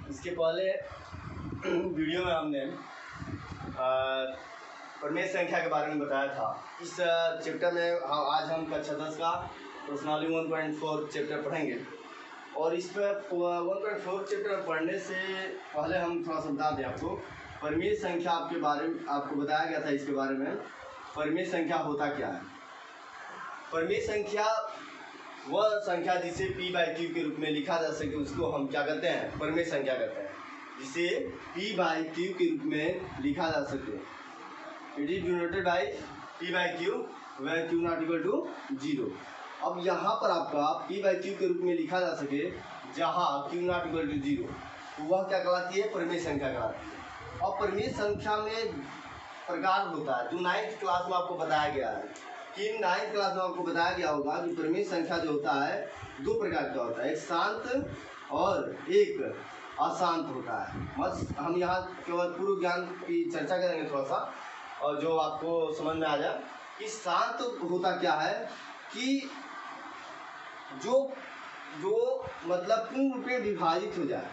इसके पहले वीडियो में हमने प्रमेय संख्या के बारे में बताया था। इस चैप्टर में आज हम कक्षा 10 का पर्सनालिटी 1.4 चैप्टर पढ़ेंगे। और इस पर 1.4 चैप्टर पढ़ने से पहले हम थोड़ा सा बता दें आपको प्रमेय संख्या आपके बारे में आपको बताया गया था। इसके बारे में प्रमेय संख्या होता क्या है। प्रमेय संख्या वह संख्या जिसे p/q के रूप में लिखा जा सके उसको हम क्या कहते हैं, प्रमेय संख्या कहते हैं। जिसे p/q के रूप में लिखा जा सके, it is denoted by p/q where q not equal to 0। अब यहाँ पर आपका p/q के रूप में लिखा जा सके जहाँ q not equal to 0, तो वह क्या कहलाती है, प्रमेय संख्या कहलाती है। और प्रमेय संख्या में प्रकार होता है जो 9th क्लास में आपको बताया गया है कि 9th क्लास में आपको बताया गया होगा कि प्रमेय संख्या जो होता है दो प्रकार का होता है, एक शांत और एक अशांत होता है। बस हम यहाँ केवल पूर्व ज्ञान की चर्चा करेंगे थोड़ा सा, और जो आपको समझ में आ जाए कि शांत होता क्या है कि जो मतलब पूर्ण रूप में विभाजित हो जाए,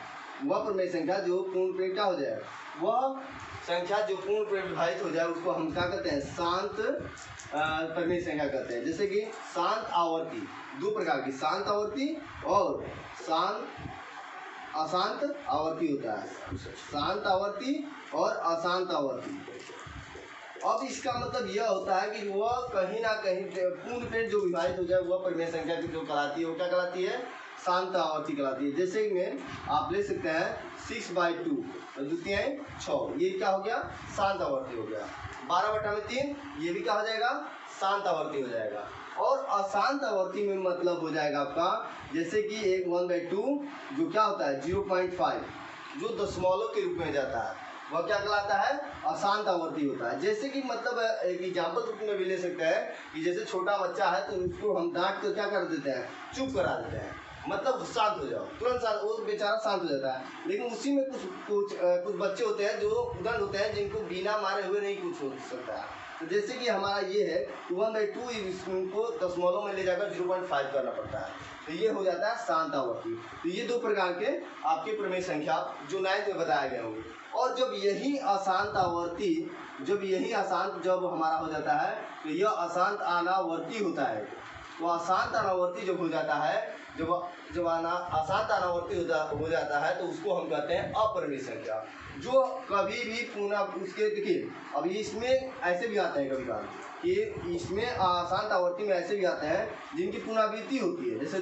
वह प्रमेय संख्या जो पूर्ण रूप में क्या हो जाए, वह संख्या जो पूर्ण रूप में विभाजित हो जाए उसको हम क्या कहते हैं, शांत प्रमेय संख्या कहते हैं। जैसे कि शांत आवर्ती, दो प्रकार की शांत आवर्ती और अशांत आवर्ती होता है, शांत आवर्ती और अशांत आवर्ती। अब इसका मतलब यह होता है कि वह कहीं ना कहीं पूर्ण पे जो विभाजित हो जाए वह प्रमेय संख्या की जो कहलाती है वो क्या कहलाती है, शांत आवर्ती कहलाती है। जैसे में आप ले सकते हैं 6/2 द्वितीय 6, ये क्या हो गया, शांत आवर्ती हो गया। 12/3 ये भी क्या हो जाएगा, शांत आवर्ती हो जाएगा। और अशांत आवर्ती में मतलब हो जाएगा आपका जैसे कि एक 1/2 जो क्या होता है 0.5 जो दशमलव के रूप में जाता है वह क्या कहलाता है, अशांत आवर्ती होता है। जैसे कि मतलब एक एग्जाम्पल रूप में भी ले सकते हैं कि जैसे छोटा बच्चा है तो उसको हम डांट कर क्या कर देते हैं, चुप करा देते हैं, मतलब शांत हो जाओ, तुरंत शांत, वो बेचारा शांत हो जाता है। लेकिन उसी में कुछ बच्चे होते हैं जो उदंड होते हैं जिनको बिना मारे हुए नहीं कुछ हो सकता है। तो जैसे कि हमारा ये है 1/2 इसको दशमलव में ले जाकर 0.5 करना पड़ता है, तो ये हो जाता है शांत आवर्ती। तो ये दो प्रकार के आपके प्रमेय संख्या जो 9th में बताए गए होंगे। और जब यही अशांत आवर्ती जब हमारा हो जाता है तो यह अशांत अनावर्ती होता है। तो अशांत अनावर्ती जब हो जाता है, जब अशांत अनावर्ती हो जाता है तो उसको हम कहते हैं अप्रमेय संख्या। जो कभी भी पुनः उसके देखिए अब इसमें ऐसे भी आते हैं कभी कभार कि इसमें अशांत आवर्ती में ऐसे भी आते हैं जिनकी पुनरावृत्ति होती है। जैसे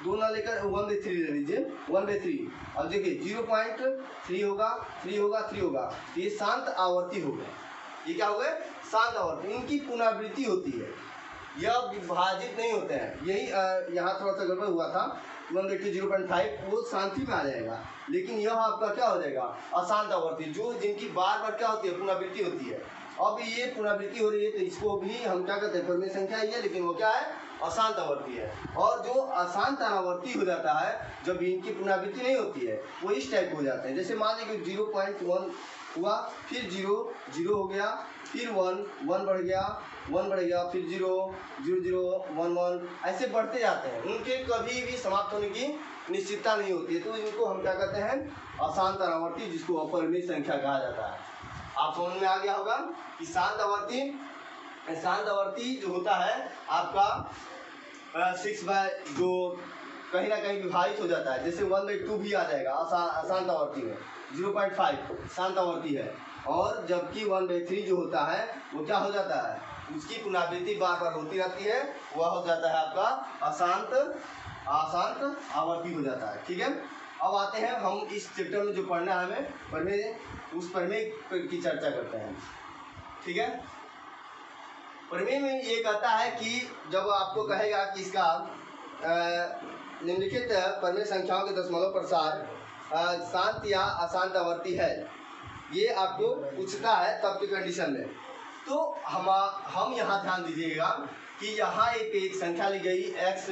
दो ना लेकर 1/3 ले लीजिए, 1/3। अब देखिए 0.3 होगा, 3 होगा, 3 होगा, तो ये शांत आवर्ती हो गए। ये क्या हो गए, शांत आवर्ती। इनकी पुनरावृत्ति होती है, यह विभाजित नहीं होते हैं। यही यहाँ थोड़ा सा गड़बड़ हुआ था, 1/2 0.5 वो शांति में आ जाएगा, लेकिन यह आपका क्या हो जाएगा, अशांत आवर्ती, जो जिनकी बार बार क्या होती है, पुनरावृत्ति होती है। अब ये पुनरावृत्ति हो रही है तो इसको भी हम क्या कहते हैं, प्रमेय संख्या ही है, लेकिन वो क्या है, अशांत आवर्ती है। और जो अशांत अनावर्ती हो जाता है, जब इनकी पुनरावृत्ति नहीं होती है, वो इस टाइप हो जाते हैं। जैसे मान लीजिए 0.1 हुआ, फिर 0 हो गया, फिर 1 बढ़ गया, 1 बढ़ गया, फिर 0 1 1 ऐसे बढ़ते जाते हैं। उनके कभी भी समाप्त होने की निश्चितता नहीं होती है। तो इनको हम क्या कहते हैं, अशांत अनावर्ती, जिसको अप्रमेय संख्या कहा जाता है। आप समझ में आ गया होगा कि शांत आवर्ती जो होता है आपका 6 जो कहीं ना कहीं विभाजित हो जाता है। जैसे 1/2 भी आ जाएगा अशांत आवर्ती में, 0.5 शांत आवर्ती है। और जबकि 1/3 जो होता है वो क्या हो जाता है, उसकी पुनरावृत्ति बार बार होती रहती है, वह हो जाता है आपका अशांत आवर्ती हो जाता है। ठीक है, अब आते हैं हम इस चैप्टर में जो पढ़ना है हमें प्रमेय, उस प्रमेय की चर्चा करते हैं। ठीक है, प्रमेय में ये कहता है कि जब आपको कहेगा कि इसका निम्नलिखित प्रमेय संख्याओं के दशमलव प्रसार शांत या अशांत आवर्ती है, ये आपको पूछता है तब की कंडीशन में। तो हम यहाँ ध्यान दीजिएगा कि यहाँ एक संख्या ली गई x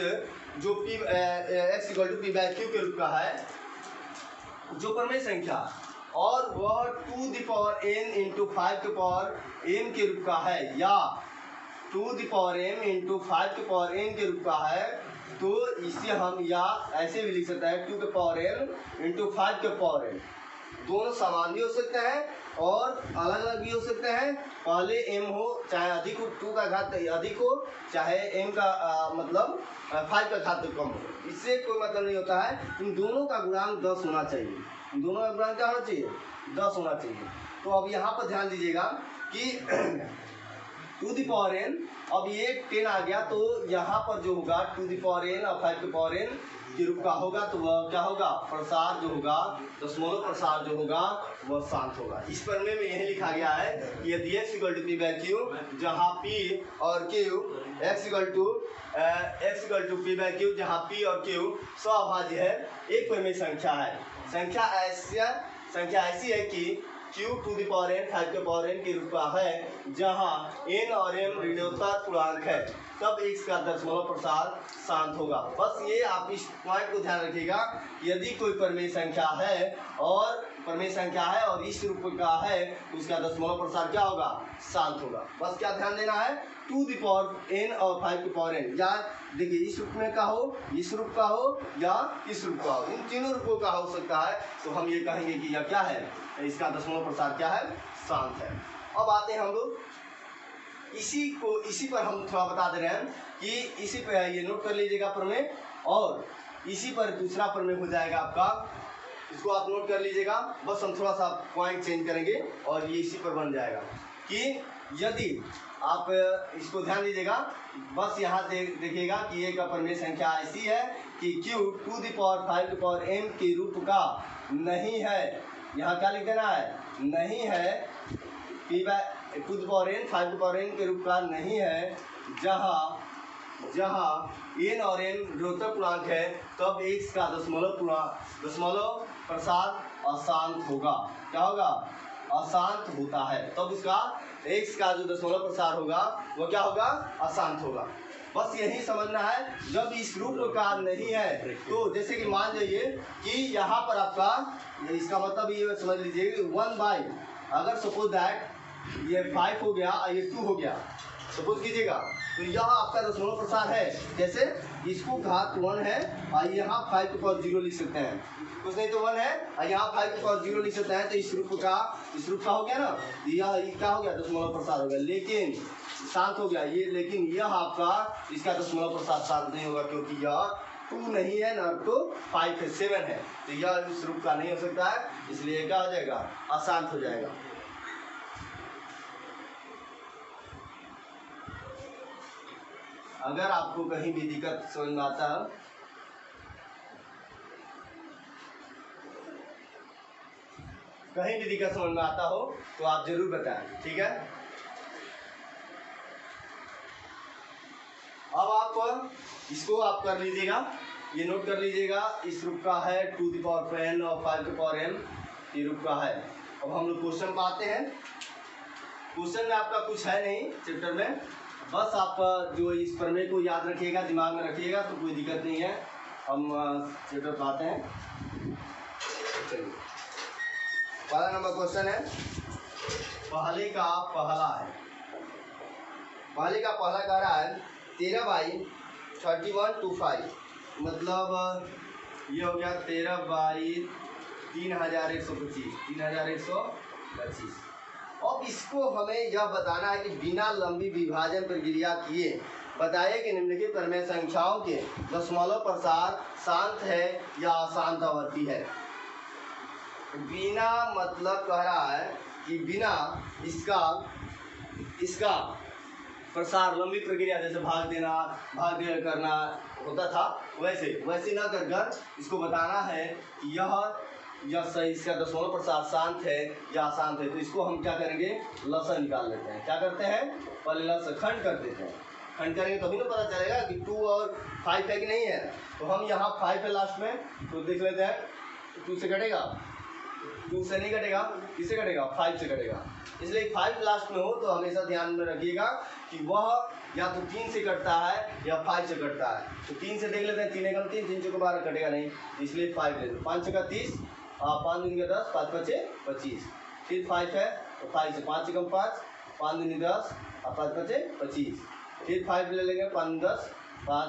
जो x = p/q के रूप का है, जो प्रमेय संख्या, और वह 2n × 5n के रूप का है, या 2m × 5n के रूप का है, तो इसे हम या ऐसे भी लिख सकते हैं 2 के पावर n इंटू 5 के पावर n। दोनों समान भी हो सकते हैं और अलग अलग भी हो सकते हैं। पहले m हो चाहे अधिक हो, 2 का घात अधिक हो, चाहे m का मतलब 5 का घात कम हो, इससे कोई मतलब नहीं होता है। इन दोनों का गुणांक 10 होना चाहिए। इन दोनों का गुणांक क्या होना चाहिए? 10 होना चाहिए। तो अब यहाँ पर ध्यान दीजिएगा कि 2 दी पावर n, अब ये 10 आ गया तो यहाँ पर जो होगा 2 दी पावर n और 5 के पावर n के रूप का होगा, तो वह क्या होगा? प्रसार जो होगा, दशमलव प्रसार जो होगा वह शांत होगा। इस प्रमेय में यही लिखा गया है कि यदि x equal to p by q, जहाँ p और q x equal to p by q, जहाँ p और q स्वभाज्य है, एक परिमेय संख्या है। संख्या ऐसी है कि q to the power n 5 के पावर n के रूप का है, जहाँ n और m ऋणात्मक पूर्णांक है, तब x का दशमलव प्रसार शांत होगा। बस ये आप इस पॉइंट को ध्यान रखिएगा, यदि कोई परिमेय संख्या है और इस रूप का है तो उसका दशमलव प्रसार क्या होगा? शांत होगा। बस क्या ध्यान देना है? 2 दी पावर n और 5 के पावर n, या देखिए इस रूप में का हो, इस रूप का हो या इस रूप का हो, इन तीनों रूपों का हो सकता है। तो हम ये कहेंगे कि यह क्या है? इसका दशमलव प्रसार क्या है? शांत है। अब आते हैं हम लोग इसी पर हम थोड़ा बता दे रहे हैं कि इसी पे ये नोट कर लीजिएगा प्रमेय, और इसी पर दूसरा प्रमेय हो जाएगा आपका, इसको आप नोट कर लीजिएगा। बस हम थोड़ा सा पॉइंट चेंज करेंगे और ये इसी पर बन जाएगा कि यदि आप इसको ध्यान दीजिएगा, बस यहाँ देखिएगा कि एक प्रमेय संख्या ऐसी है कि q 2 दी पावर 5 के पावर m के रूप का नहीं है। यहाँ क्या लिख देना है? नहीं है। p by 2 the power n 5 के पावर n के रूप का नहीं है, जहाँ n और m ऋणात्मक पूर्णांक है, तब x का दशमलव प्रसार अशांत होगा। क्या होगा? अशांत होता है। तब उसका x का जो दशमलव प्रसार होगा वो क्या होगा? अशांत होगा। बस यही समझना है। जब इस रूप का नहीं है, तो जैसे कि मान जाइए कि यहाँ पर आपका, इसका मतलब ये समझ लीजिए कि 1 बाई, अगर सपोज दैट ये 5 हो गया और ये 2 हो गया, सपोज कीजिएगा, तो यहाँ आपका दशमलव प्रसार है। जैसे इसको घात 1 है और यहाँ 5 के पावर 0 लिख सकते हैं, कुछ नहीं तो 1 है और यहाँ 5 के पावर 0 लिख सकते हैं। तो इस रूप का हो गया ना, यह क्या हो गया? दशमलव प्रसार हो गया, लेकिन शांत हो गया ये। लेकिन यह आपका इसका दशमलव प्रसार शांत नहीं होगा, क्योंकि यह 2 नहीं है ना, तो 5 है, 7 है, तो यह इस रूप का नहीं हो सकता है, इसलिए क्या हो जाएगा? अशांत हो जाएगा। अगर आपको कहीं भी दिक्कत समझ में आता है, तो आप जरूर बताएं, ठीक है। अब आप इसको आप कर लीजिएगा, ये नोट कर लीजिएगा। इस रूप का है 2 दी पावर n और 5 के पावर m, ये रूप का है। अब हम लोग क्वेश्चन पर आते हैं। क्वेश्चन में आपका कुछ है नहीं चैप्टर में, बस आप जो इस प्रमेय को याद रखिएगा, दिमाग में रखिएगा, तो कोई दिक्कत नहीं है। हम चैप्टर पर आते हैं। चलिए, पहला नंबर क्वेश्चन है, पहले का पहला कह रहा है 13 बाई 31 to 5, मतलब ये हो गया 13 बाई 3125। अब इसको हमें यह बताना है कि बिना लंबी विभाजन प्रक्रिया किए बताइए कि निम्नलिखित प्रमेय संख्याओं के दशमलव प्रसार शांत है या अशांत आवर्ती है। बिना मतलब कह रहा है कि बिना इसका प्रसार, लंबी प्रक्रिया जैसे भाग देना करना होता था, वैसे न कर इसको बताना है कि इसका दशमलव प्रसार शांत है या अशांत है। तो इसको हम क्या करेंगे? लसन निकाल लेते हैं। क्या करते हैं? पहले लसन खंड कर देते हैं। खंड करेंगे तभी तो पता चलेगा कि 2 और 5 है कि नहीं है। तो हम यहाँ 5 है लास्ट में, तो देख लेते हैं। 2 से कटेगा? 2 से नहीं कटेगा, किससे कटेगा? 5 से कटेगा। इसलिए 5 लास्ट में हो तो हमेशा ध्यान में रखिएगा कि वह या तो 3 से कटता है या 5 से कटता है। तो 3 से देख लेते हैं, 3 एकम 3, 3 चौके 12 कटेगा नहीं, इसलिए 5 ले लो। 5 का 30, 5 दूनी 10, 5 5 25, फिर 5 है तो 5 से 5 एकम 5, 5 दूनी 10 और 5 5 25, फिर 5 ले लेंगे, 5 10 5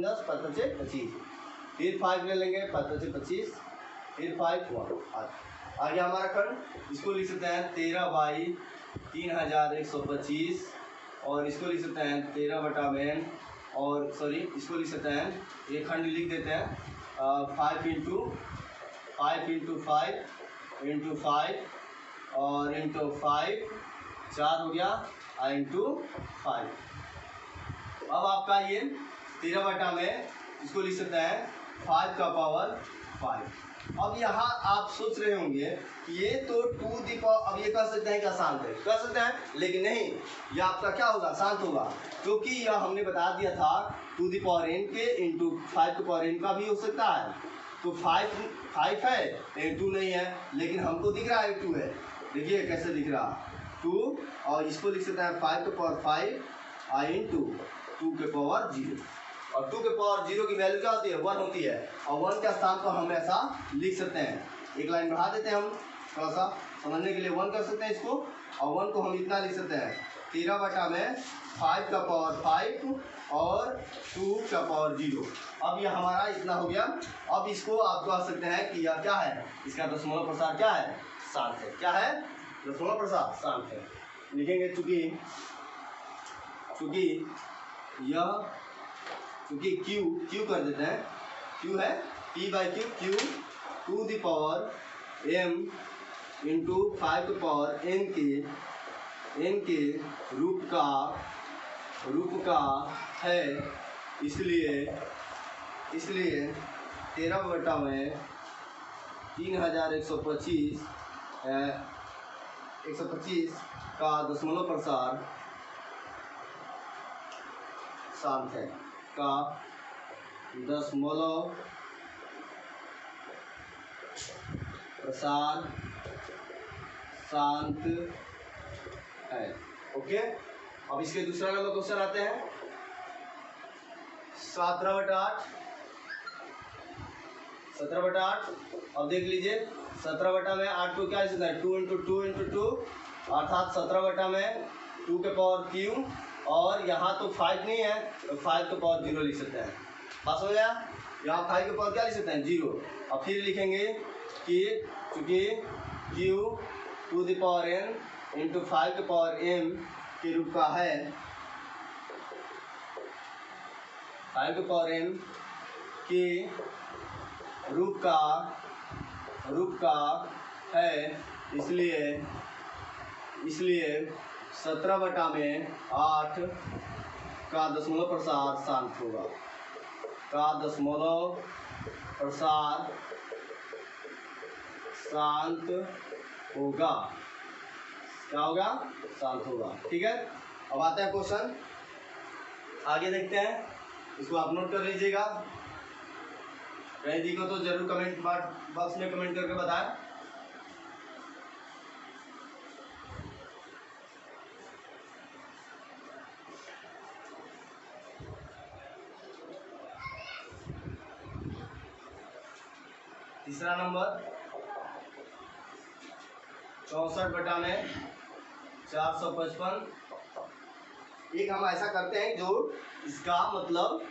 10 5 5 25, फिर 5 ले लेंगे 5 5 25, फिर 5 1 आगे हमारा खंड, इसको लिख सकते हैं 13 बाई 3125, और इसको लिख सकते हैं 13 बटा में, और सॉरी इसको लिख सकते हैं, ये खंड लिख देते हैं 5 इंटू 5 इंटू 5 इंटू 5 और इंटू 5 4 हो गया इंटू 5। अब आपका ये 13 बटा में इसको लिख सकते हैं 5 का पावर 5। अब यहाँ आप सोच रहे होंगे कि ये तो 2 दी पावर, अब ये कह सकते हैं कि अशांत है, कह सकते हैं, लेकिन नहीं, ये आपका क्या होगा, शांत होगा, क्योंकि यह हमने बता दिया था 2 दी पावर n के इंटू 5 की पावर n का भी हो सकता है। तो 5 है लेकिन 2 नहीं है, लेकिन हमको दिख रहा है 2 है। देखिए कैसे दिख रहा 2, और इसको लिख सकते हैं 5 की पावर 5 आई इंटू 2 के पावर 0, और 2 के पावर 0 की वैल्यू क्या होती है, 1 होती है, और 1 के स्थान पर हम ऐसा लिख सकते हैं। एक लाइन बढ़ा देते हैं हम थोड़ा सा समझने के लिए, 1 कर सकते हैं इसको, और 1 को हम इतना लिख सकते हैं 13 बटा में 5 का पावर 5 और 2 का पावर 0। अब यह हमारा इतना हो गया। अब इसको आप कह सकते हैं कि यह क्या है, इसका दशमलव प्रसार क्या है, शांत है। क्या है, दशमलव प्रसार शांत है। लिखेंगे चूंकि यह, क्योंकि Q कर देते हैं, Q है P/Q, Q 2 the power m into 5 की पावर n के रूप का है, इसलिए 13 बटा में 3125 का दशमलव प्रसार शांत है, का दशमलव प्रसार शांत है। ओके, अब इसके दूसरा नंबर क्वेश्चन आते हैं 17/8। अब देख लीजिए 17 बटा में 8 को क्या लिख सकते हैं, 2 इंटू 2 इंटू 2, अर्थात 17 बटा में 2 के पावर q, और यहाँ तो 5 नहीं है तो 5 के पावर 0 लिख सकते हैं। पास हो गया, यहाँ 5 के पावर क्या लिख सकते हैं, 0। और फिर लिखेंगे कि चूँकि q 2 the power n into 5 के पावर m के रूप का है, 5 के पावर m के रूप का है, इसलिए 17 बटा में 8 का दशमलव प्रसार शांत होगा, का दशमलव प्रसार शांत होगा। क्या होगा, शांत होगा। ठीक है, अब आता है क्वेश्चन, आगे देखते हैं, इसको आप नोट कर लीजिएगा। कहीं दिखो तो जरूर कमेंट बॉक्स में कमेंट करके बताएं। तीसरा नंबर 64 बटा में 455। एक हम ऐसा करते हैं जो इसका मतलब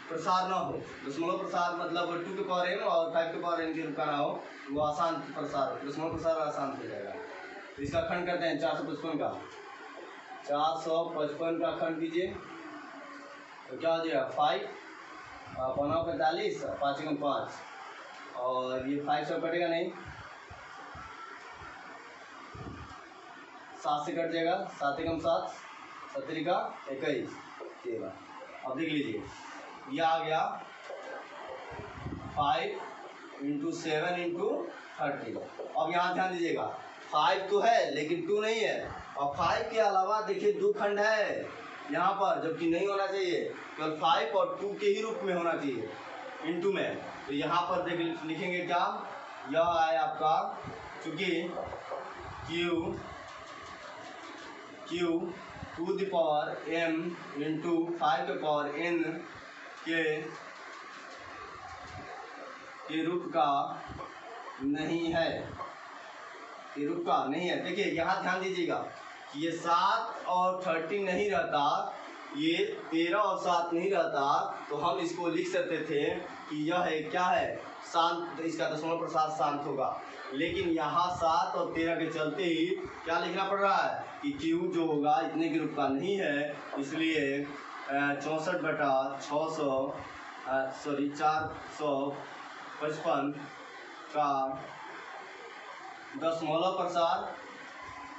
प्रसार ना हो, दशमलव प्रसार मतलब 2 के पावर m और 5 के पावर n के रूप का ना हो, वो आसान प्रसार, दशमलव प्रसार आसान हो जाएगा। तो इसका खंड करते हैं 455 का, 455 का खंड कीजिए तो क्या हो जाएगा, 5 5 45 5 एकम 5, और ये 5 से कटेगा नहीं, 7 से कट जाएगा, 7 एकम 7 70 का 21 13। अब देख लीजिए यह आ गया 5 इंटू 7 इंटू 30। अब यहाँ ध्यान दीजिएगा 5 तो है लेकिन 2 नहीं है, और 5 के अलावा देखिए 2 खंड है यहाँ पर, जबकि नहीं होना चाहिए, केवल 5 और 2 के ही रूप में होना चाहिए इंटू में। तो यहाँ पर देख लिखेंगे क्या, यह है आपका, चूँकि Q 2 the power m into 5 के पावर n के रूप का नहीं है, रूप का नहीं है। देखिए यहाँ ध्यान दीजिएगा कि ये 7 और 30 नहीं रहता ये 13 और 7 नहीं रहता तो हम इसको लिख सकते थे कि यह है क्या है शांत, इसका दशमलव प्रसार शांत होगा। लेकिन यहाँ 7 और 13 के चलते ही क्या लिखना पड़ रहा है कि Q जो होगा इतने के रूप का नहीं है, इसलिए 455 का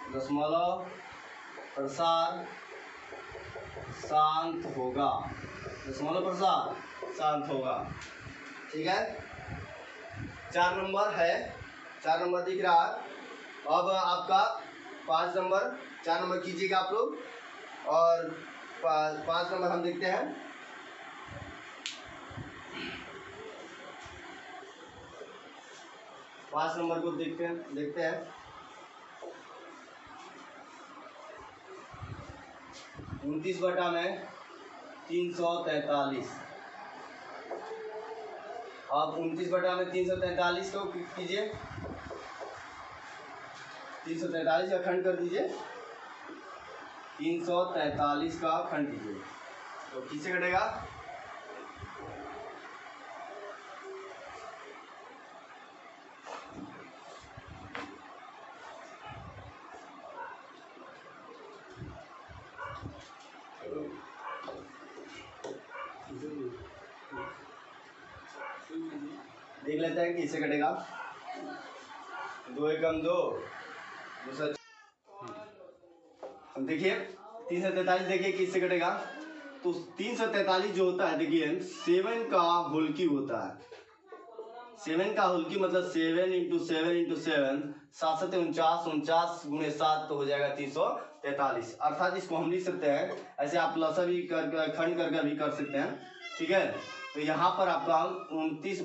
दशमलव प्रसार शांत होगा, दशमलव प्रसार शांत होगा। ठीक है, 4 नंबर है, 4 नंबर दिख रहा है। अब आपका 5 नंबर, 4 नंबर कीजिएगा आप लोग और 5 नंबर हम देखते हैं। पाँच नंबर को देखते हैं। 29/343। आप 29/343 को कीजिए, 343 का खंड कर दीजिए, 343 का खंड कीजिए तो किससे कटेगा? देख लेते हैं कि इससे कटेगा। 2 एकम 2, देखिए 343 देखिए किससे कटेगा। तो 343 जो होता है देखिए 7 का होल क्यूब होता है। 7 का होल क्यूब मतलब 7 × 7 × 7 7 7 49, 49 × 7 तो हो जाएगा 343। अर्थात इसको हम लिख सकते हैं ऐसे, आप लसा भी कर खंड करके भी कर सकते हैं। ठीक है, तो यहाँ पर आपका 29/7 ×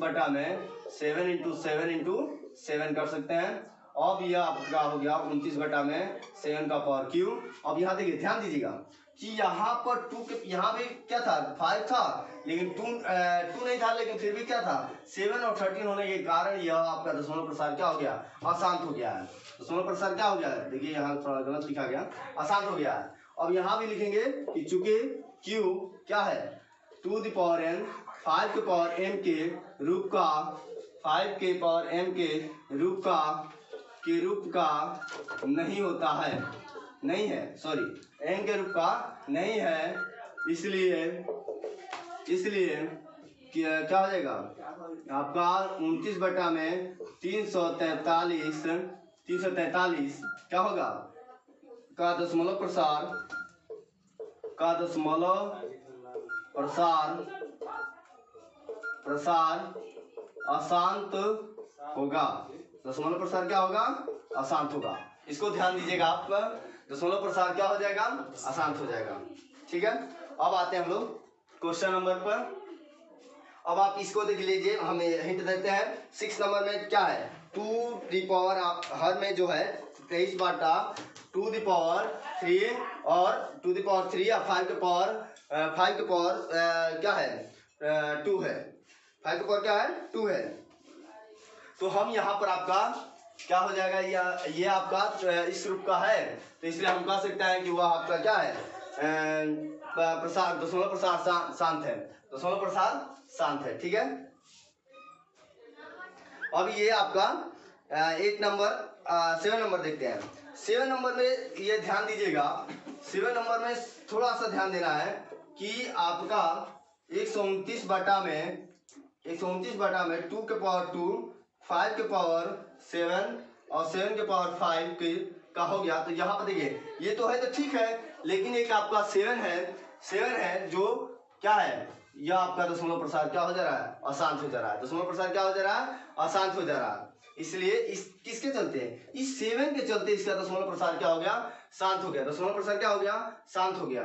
7 × 7 कर सकते हैं। अब यह आपका हो गया 29/7 का पावर क्यूब। अब यहाँ देखिए ध्यान दीजिएगा कि यहाँ पर 2 के यहाँ भी क्या था 5 था, लेकिन 2 नहीं था, लेकिन फिर भी क्या था 7 और 13 होने के कारण यह आपका दशमलव प्रसार क्या हो गया, अशांत हो गया है। दशमलव प्रसार क्या हो गया है, देखिए यहाँ थोड़ा गलत लिखा गया, अशांत हो गया है। अब यहाँ भी लिखेंगे कि चूंकि Q क्या है 2n 5 के पावर m के रूप का 5 के पावर m के रूप का नहीं होता है, नहीं है, सॉरी n के रूप का नहीं है, इसलिए क्या हो जाएगा आपका 29/343 क्या होगा का दशमलव प्रसार अशांत होगा। दशमलव प्रसार क्या होगा, अशांत होगा। इसको ध्यान दीजिएगा आप, दशमलव प्रसार क्या हो जाएगा, अशांत हो जाएगा। ठीक है, अब आते हैं हम लोग क्वेश्चन नंबर पर। अब आप इसको देख लीजिए, हमें हिंट देते हैं। 6 नंबर में क्या है 2 हर में जो है 23/2 और 2 या 5 के पावर क्या है 2 है, 5 के पावर क्या है 2 है। तो हम यहाँ पर आपका क्या हो जाएगा, ये आपका इस रूप का है, तो इसलिए हम कह सकते हैं कि वह आपका क्या है दशमलव प्रसार शांत है, दशमलव प्रसार शांत है। ठीक है, अब ये आपका 8 नंबर 7 नंबर देखते हैं। 7 नंबर में ये ध्यान दीजिएगा, 7 नंबर में थोड़ा सा ध्यान देना है कि आपका 129/2 के पावर 2 5 के पावर 7 और 7 के पावर 5 का हो गया। तो यहाँ पर देखिए ये तो है तो ठीक है, लेकिन एक आपका 7 है जो क्या है, यह आपका दशमलव प्रसार क्या हो जा रहा है, अशांत हो जा रहा है। दशमलव प्रसार क्या हो जा रहा है, अशांत हो जा रहा है। इसलिए इस किसके चलते, इस 7 के चलते इसका दशमलव प्रसार क्या हो गया, शांत हो गया। दशमलव प्रसार क्या हो गया, शांत हो गया।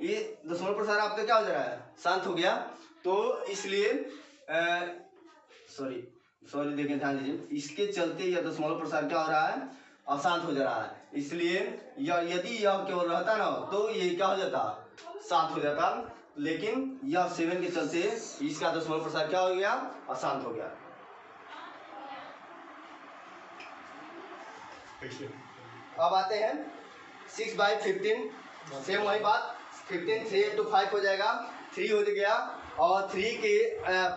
ये दशमलव प्रसार आपका क्या हो जा रहा है, शांत हो गया। तो इसलिए सॉरी देखिए ध्यान दीजिए, इसके चलते यह दशमलव प्रसार क्या हो रहा है, अशांत हो जा रहा है। इसलिए यदि यह केवल रहता ना तो ये क्या हो जाता, शांत हो जाता, लेकिन यह 7 के चलते इसका दशमलव प्रसार क्या हो गया, अशांत हो गया। अब आते हैं 6/15, सेम वही बात 15 3 इंटू 5 हो जाएगा 3 हो गया और 3 के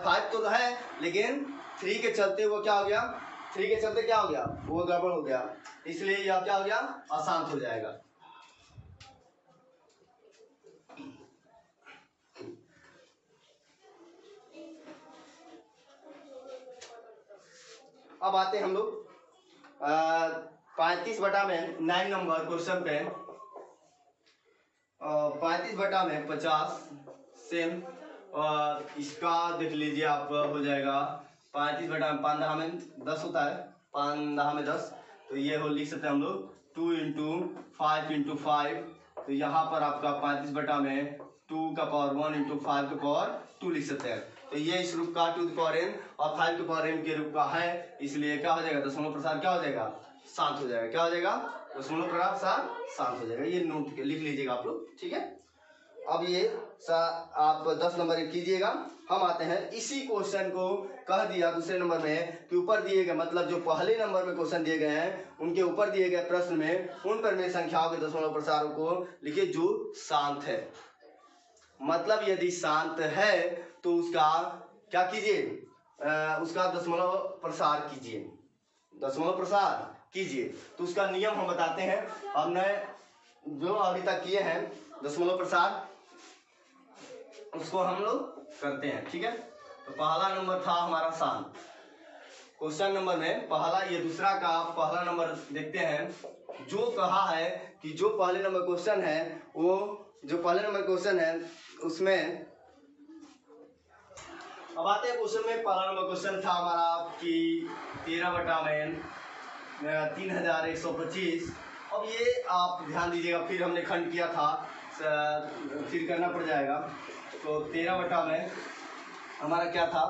5 तो है लेकिन 3 के चलते वो क्या हो गया 3 के चलते क्या हो गया वो गड़बड़ हो गया इसलिए यह क्या हो गया अशांत हो जाएगा। अब आते हैं हम लोग 35 बटा में 9 नंबर क्वेश्चन पे 35 बटा में 50 सेम और इसका देख लीजिए आप हो जाएगा 35 बटा में 5 में 10 होता है 5 में 10 तो ये हो लिख सकते हैं हम लोग 2 इंटू 5 इंटू 5 तो यहाँ पर आपका 35 बटा में 2 का पावर 1 इंटू 5 का पावर 2 लिख सकते हैं। तो ये इस रूप का 2 पावर n और 5 के पावर m के रूप का है इसलिए क्या हो जाएगा दशमलव प्रसार क्या हो जाएगा शांत हो जाएगा। क्या हो जाएगा दशमलव प्रसार शांत हो जाएगा। ये नोट लिख लीजिएगा आप लोग ठीक है। अब ये आप 10 नंबर कीजिएगा। हम आते हैं इसी क्वेश्चन को कह दिया दूसरे नंबर में कि ऊपर दिए गए मतलब जो पहले नंबर में क्वेश्चन दिए गए हैं उनके ऊपर दिए गए प्रश्न में उन पर में संख्याओं के दशमलव प्रसारों को लिखिए जो शांत है। मतलब यदि शांत है तो उसका क्या कीजिए उसका दशमलव प्रसार कीजिए दशमलव प्रसार कीजिए। तो उसका नियम हम बताते हैं। हमने जो अभी तक किए हैं दशमलव प्रसार उसको हम लोग करते हैं ठीक है। तो पहला नंबर था हमारा शांत क्वेश्चन नंबर में पहला ये दूसरा का पहला नंबर देखते हैं। जो कहा है कि जो पहले नंबर क्वेश्चन है वो जो पहले नंबर क्वेश्चन है उसमें अब आते हैं क्वेश्चन में। पहला नंबर क्वेश्चन था हमारा कि 13 बटा में 3125। अब ये आप ध्यान दीजिएगा फिर हमने खंड किया था फिर करना पड़ जाएगा। तो 13 बटा में हमारा क्या था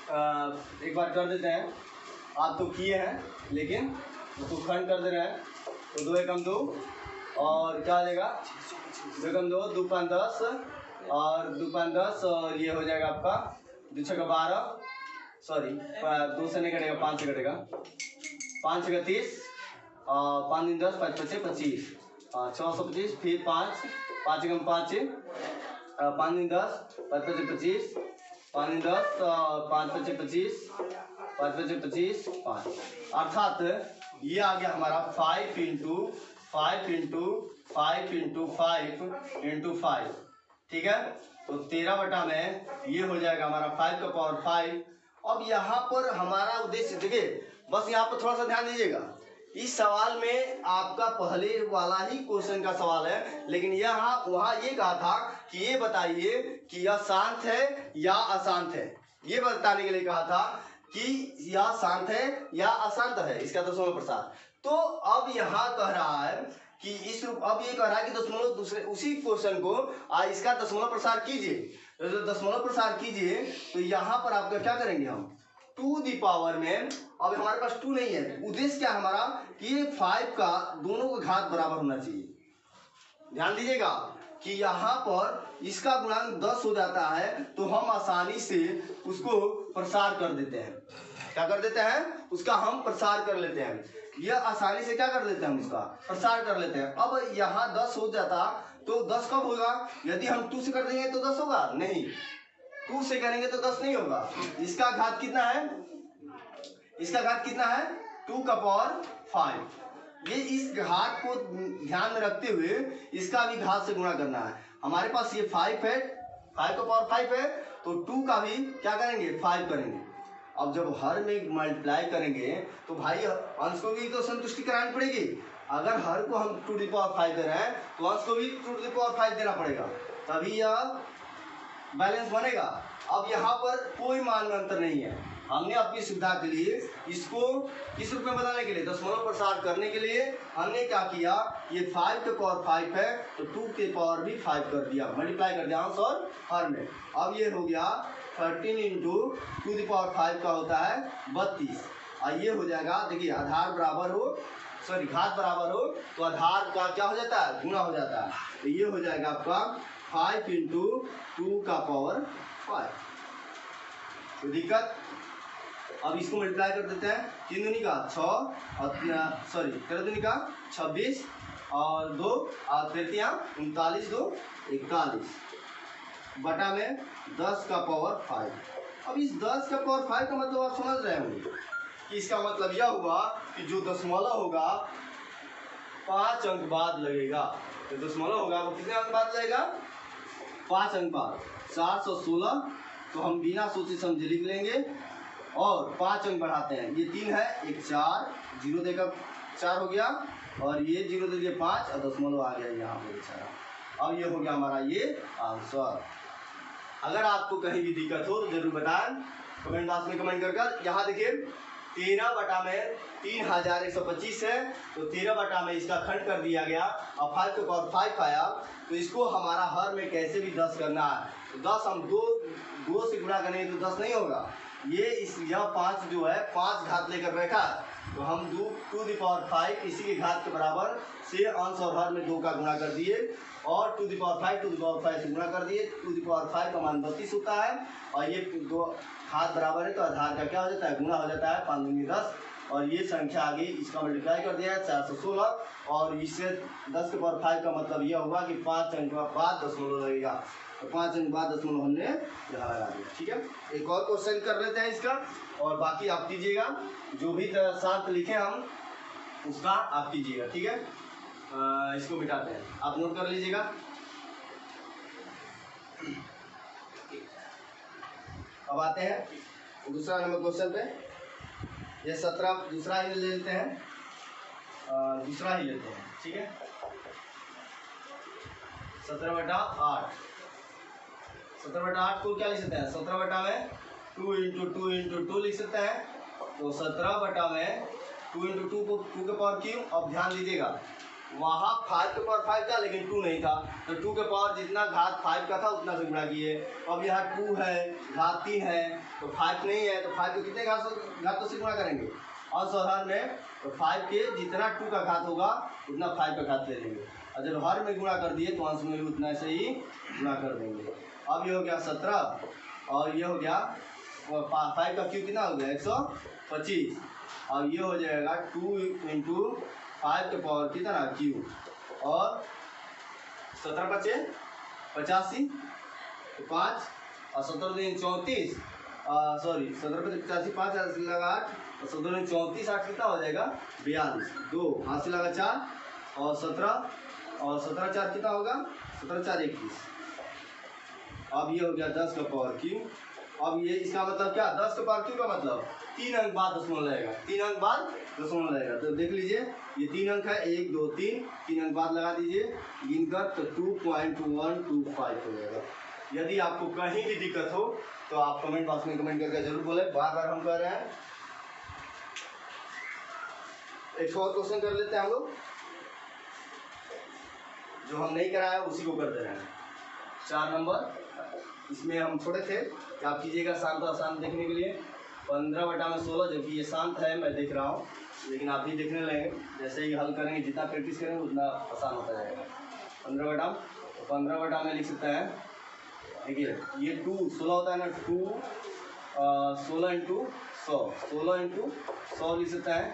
एक बार कर देते हैं। आप तो किए हैं लेकिन तो खंड कर दे रहे हैं। तो 2 एकम 2 और क्या हो जाएगा 2 एकम 2 2 5 10 और 2 5 10 और ये हो जाएगा आपका 2 6 12 सॉरी 2 से नहीं कटेगा 5 से कटेगा 5 6 30 5 दिन 10 5 5 25 625 फिर 5 5 एकम 5 5 दिन 10 5 5 25 5 दिन 10 5 5 25 5 5 25 5 अर्थात ये आ गया हमारा 5 इंटू 5 इंटू 5 इंटू 5 इंटू 5 ठीक है। तो 13 बटा में ये हो जाएगा हमारा 5 का पावर 5। अब यहाँ पर हमारा उद्देश्य देखिए बस यहाँ पर थोड़ा सा ध्यान दीजिएगा। इस सवाल में आपका पहले वाला ही क्वेश्चन का सवाल है लेकिन यहाँ वहाँ ये कहा था कि ये बताइए कि यह शांत है या अशांत है। ये बताने के लिए कहा था कि यह शांत है या अशांत है इसका दशमलव प्रसार। तो अब यहाँ कह रहा है कि अब ये कह रहा है कि दशमलव दूसरे उसी क्वेश्चन को इसका दशमलव प्रसार कीजिए। तो दशमलव प्रसार कीजिए तो यहाँ पर आपका क्या करेंगे हम 2 दी पावर में अब हमारे पास 2 नहीं है। उद्देश्य क्या हमारा कि ये 5 का दोनों का घात बराबर होना चाहिए। ध्यान दीजिएगा कि यहाँ पर इसका गुणांक 10 हो जाता है तो हम आसानी से उसको प्रसार कर देते हैं। क्या कर देते हैं उसका हम प्रसार कर लेते हैं। यह आसानी से क्या कर लेते हैं हम उसका प्रसार कर लेते हैं। अब यहाँ 10 हो जाता तो 10 कब होगा यदि हम 2 से कर देंगे तो 10 होगा नहीं 2 से करेंगे तो 10 नहीं होगा। इसका घात कितना है इसका घात कितना है 2 का पावर 5। ये इस घात को ध्यान में रखते हुए इसका भी घात से गुणा करना है। हमारे पास ये 5 है 5 का पावर 5 है तो 2 का भी क्या करेंगे 5 करेंगे। अब जब हर में मल्टीप्लाई करेंगे तो भाई अंश को भी तो संतुष्टि करानी पड़ेगी। अगर हर को हम 2 टू द पावर 5 दे रहे हैं तो अंश को भी 2 टू द पावर 5 देना पड़ेगा तभी यह बैलेंस बनेगा। अब यहाँ पर कोई मान में अंतर नहीं है। हमने अपनी सुविधा के लिए इसको किस रूप में बताने के लिए दशमलव प्रसार करने के लिए हमने क्या किया ये 5 के पावर 5 है तो 2 के पावर भी 5 कर दिया मल्टीप्लाई कर दिया अंश और हर में। अब ये हो गया 13 इंटू 2 द पावर 5 का होता है 32 और ये हो जाएगा देखिए आधार बराबर हो सॉरी घात बराबर हो तो आधार का क्या हो जाता है गुणा हो जाता है। तो ये हो जाएगा आपका 5 इंटू 2 का पावर 5। तो दिक्कत अब इसको मल्टीप्लाई कर देते हैं 3 दूनी का 6 और सॉरी 13 दूनी का 26 और 2 और 39 2 41 बटा में 10 का पावर 5। अब इस 10 का पावर 5 का मतलब आप समझ रहे होंगे कि इसका मतलब यह हुआ कि जो दशमलव होगा 5 अंक बाद लगेगा। तो दशमलव होगा वो कितने अंक बाद लगेगा? 5 अंक बाद। 416 तो हम बिना सोचे समझे लिख लेंगे और 5 अंक बढ़ाते हैं। ये 3 है, एक 4 जीरो देकर 4 हो गया और ये 0 दे दिए 5 और दशमलव आ गया यहाँ पे बेचारा। अब ये हो गया हमारा ये आंसर। अगर आपको कहीं भी दिक्कत हो तो जरूर बताएं, कमेंट बॉक्स में कमेंट कर। यहाँ देखिए 13 बटा में 3125 है तो 13 बटा में इसका खंड कर दिया गया और 5 के पावर 5 आया। तो इसको हमारा हर में कैसे भी 10 करना है। तो 10 हम दो से गुणा करेंगे तो 10 नहीं होगा। यह 5 जो है 5 घात लेकर बैठा है तो हम 2 टू द पावर 5 इसी के घात के बराबर से अंश और हर में 2 का गुणा कर दिए और to the power 5 to the power 5 से गुणा कर दिए। टू द पावर 5 का मान 32 होता है और ये 2 हाथ बराबर है तो आधार का क्या हो जाता है? गुणा हो जाता है। 5 दूनी 10 और ये संख्या आ गई, इसका मल्टीप्लाई कर दिया है 416 और इससे 10 के पावर 5 का मतलब यह हुआ कि 5 अंक बाद दशमलव लगेगा। तो 5 अंक बाद दशमलव हमने यहाँ लगा दिया। ठीक है, एक और क्वेश्चन कर लेते हैं इसका और बाकी आप कीजिएगा। जो भी साथ लिखे हम उसका आप कीजिएगा। ठीक है, इसको मिटाते हैं, आप नोट कर लीजिएगा। अब आते हैं दूसरा नंबर क्वेश्चन पे। ये 17 दूसरा ही ले लेते हैं, दूसरा ही लेते हैं। ठीक है, 17/8। 17/8 को क्या लिख सकते हैं? 17 बटा में 2 × 2 लिख सकते हैं। तो 17 बटा में 2 × 2 को 2 के पावर क्यों? अब ध्यान दीजिएगा वहाँ 5 के पावर 5 था लेकिन 2 नहीं था तो 2 के पावर जितना घात 5 का था उतना से गुणा किए। अब यहाँ 2 है, घात 3 है तो 5 नहीं है तो 5 को कितने घातों से गुणा करेंगे? अंश और हर में। तो 5 के जितना 2 का घात होगा उतना 5 का घात ले लेंगे और जब हर में गुणा कर दिए तो अंश में भी उतना से ही गुणा कर देंगे। अब ये हो गया 17 और ये हो गया 5 का क्यूब कितना हो गया? 125 और ये हो जाएगा 2 × 5 के पावर कितना क्यूब और 17 बचे 85 तो 5 और 17 दिन 34 सॉरी 17 बचे 85 5 लगा 8 और 17 दिन 34 8 कितना हो जाएगा? 42 2 हाथ से लगा 4 और 17 और 17 4 कितना होगा? 17 4 21। अब ये हो गया 10 का पावर क्यूब। अब ये इसका मतलब क्या? 10 का पावर क्यूब का मतलब 3 अंक बाद दशमलव लगेगा। 3 अंक बाद दशमलव लगेगा तो देख लीजिए ये 3 अंक है 1 2 3 अंक बाद लगा दीजिए गिनकर तो 2.125 हो जाएगा। यदि आपको कहीं भी दिक्कत हो तो आप कमेंट बॉक्स में कमेंट करके जरूर बोले, बार बार हम कह रहे हैं। एक और क्वेश्चन कर लेते हैं हम लोग, जो हम नहीं कराया उसी को कर दे रहे हैं। 4 नंबर इसमें हम छोड़े थे कि आप कीजिएगा शांत और अशांत देखने के लिए। 15 बटा में 16 जबकि ये शांत है मैं देख रहा हूँ लेकिन आप भी देखने लगेंगे। जैसे ही हल करेंगे जितना प्रैक्टिस करेंगे उतना आसान होता जाएगा। 15 बटा तो 15 बटा में लिख सकते हैं। देखिए ये 2 16 होता है ना 2 16 × 100 16 × 100 लिख सकते हैं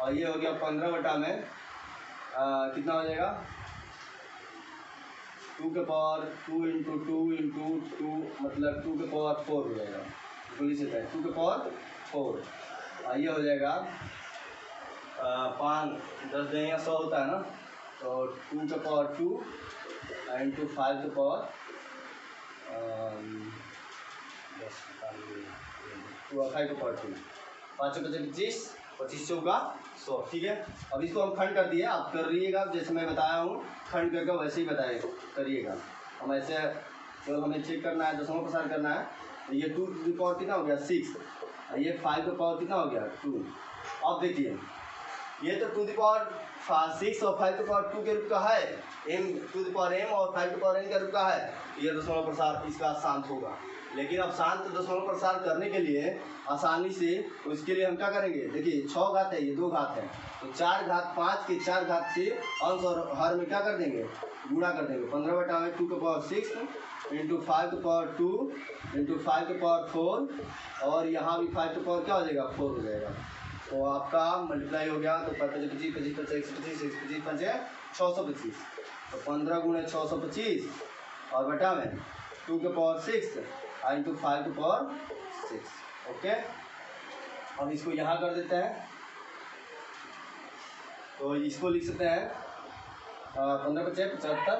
और ये हो गया 15 बटा में कितना हो जाएगा? 2 के पावर 2 × 2 × 2 मतलब 2 के पावर 4 हो जाएगा। लिख सकते हैं 2 के पावर 4 ये हो जाएगा 5 10 देंगे 100 होता है ना तो 2 के पावर 2 × 5 के पावर 5 के पावर 2 5 25 25 चौका 100। ठीक है, अब इसको हम खंड कर दिए, आप कर रहिएगा जैसे मैं बताया हूँ खंड करके वैसे ही बताए करिएगा। हम ऐसे तो हमें चेक करना है, दशमलव प्रसार करना है। तो ये 2 की पावर कितना हो गया 6 और ये 5 का पावर कितना हो गया 2। अब देखिए ये तो 2 की पावर 6 और 5 की पावर 2 के रूप का है, m to the power m और 5 की पावर n का रूप का है। ये दशमलव प्रसार इसका शांत होगा। लेकिन अब शांत दशमलव प्रसार करने के लिए आसानी से तो इसके लिए हम क्या करेंगे? देखिए 6 घात है, ये 2 घात है तो 4 घात 5 के 4 घात से अंश और हर में क्या कर देंगे? गुणा कर देंगे। 15 बटा में 2 के पावर 6 × 5 के पावर 2 × 5 के पावर 4 और यहाँ भी 5 के पावर क्या हो जाएगा 4 हो जाएगा। तो आपका मल्टीप्लाई हो गया तो 25 25 25 25 25 25 625, तो 15 गुणे 625 और बटा में 2 के पावर 6 इंटू 5 के पावर 6। ओके, अब इसको यहाँ कर देते हैं, तो इसको लिख सकते हैं 15 को 75,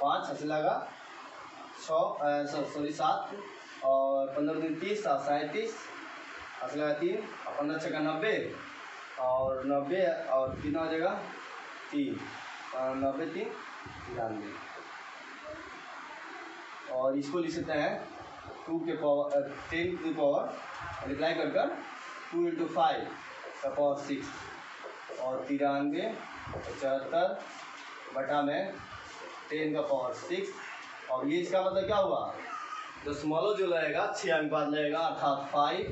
5 हंस लगा 7 और 15 दिन 30 37 हंस लगा 3 और 15 छक्का 90 और 90 और कितना हो जाएगा 3 90 3 93। और इसको लिख सकते हैं 2 के पावर 10 की पावर मल्टीप्लाई कर 2 इंटू 5 का पावर 6 और 93 75 बटा में 10 का पावर 6। और ये इसका मतलब क्या हुआ, जो स्मॉलो जो लगेगा 6 अनुपात लगेगा, अर्थात 5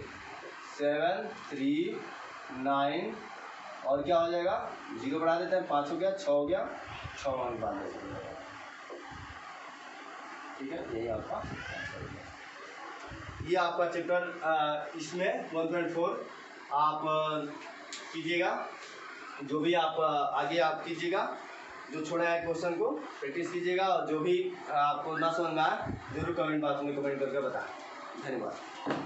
7 3 9 और क्या हो जाएगा 0 बढ़ा देते हैं, 5 हो गया 6 हो गया 6 अनुपात लगेगा। ठीक है, यही आपका ये आपका चैप्टर इसमें 1.4 आप कीजिएगा, जो भी आप आगे आप कीजिएगा, जो छोड़ा है क्वेश्चन को प्रैक्टिस कीजिएगा और जो भी आपको ना समझ में आए जरूर कमेंट बॉक्स में कमेंट करके बताएं। धन्यवाद।